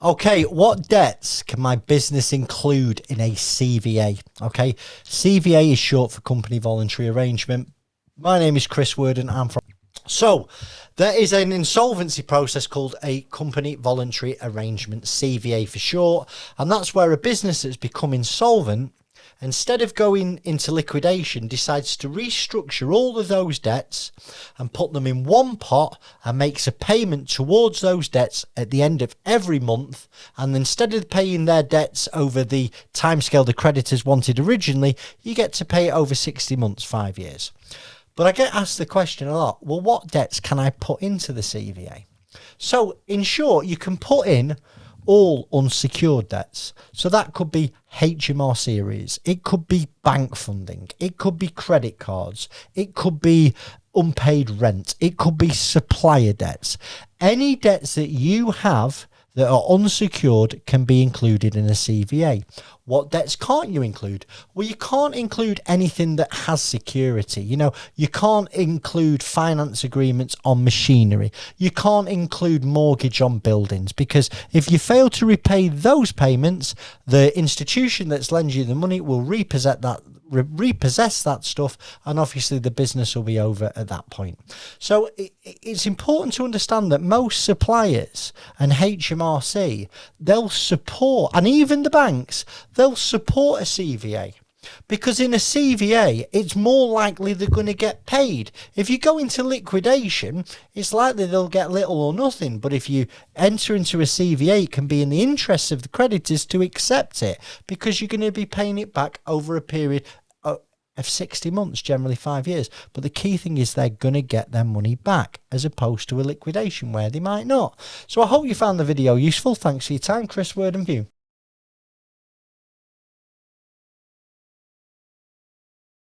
Okay, what debts can my business include in a CVA? Okay, CVA is short for Company Voluntary Arrangement. My name is Chris Worden. I'm from... So, there is an insolvency process called a Company Voluntary Arrangement, CVA for short, and that's where a business that's become insolvent, instead of going into liquidation, decides to restructure all of those debts and put them in one pot and makes a payment towards those debts at the end of every month. And instead of paying their debts over the timescale the creditors wanted originally, you get to pay it over 60 months, 5 years. But I get asked the question a lot, well, what debts can I put into the CVA? So in short, you can put in all unsecured debts. So that could be HMR series, it could be bank funding, it could be credit cards, it could be unpaid rent, it could be supplier debts. Any debts that you have that are unsecured can be included in a CVA. What debts can't you include? Well, you can't include anything that has security. You know, you can't include finance agreements on machinery. You can't include mortgage on buildings, because if you fail to repay those payments, the institution that's lending you the money will repossess that stuff, and obviously the business will be over at that point. So it's important to understand that most suppliers and HMRC, they'll support, and even the banks, they'll support a CVA, because in a CVA it's more likely they're going to get paid. If you go into liquidation, it's likely they'll get little or nothing, but if you enter into a CVA, it can be in the interests of the creditors to accept it, because you're going to be paying it back over a period of 60 months, generally 5 years. But the key thing is they're going to get their money back, as opposed to a liquidation where they might not. So I hope you found the video useful. Thanks for your time. Chris Worden View.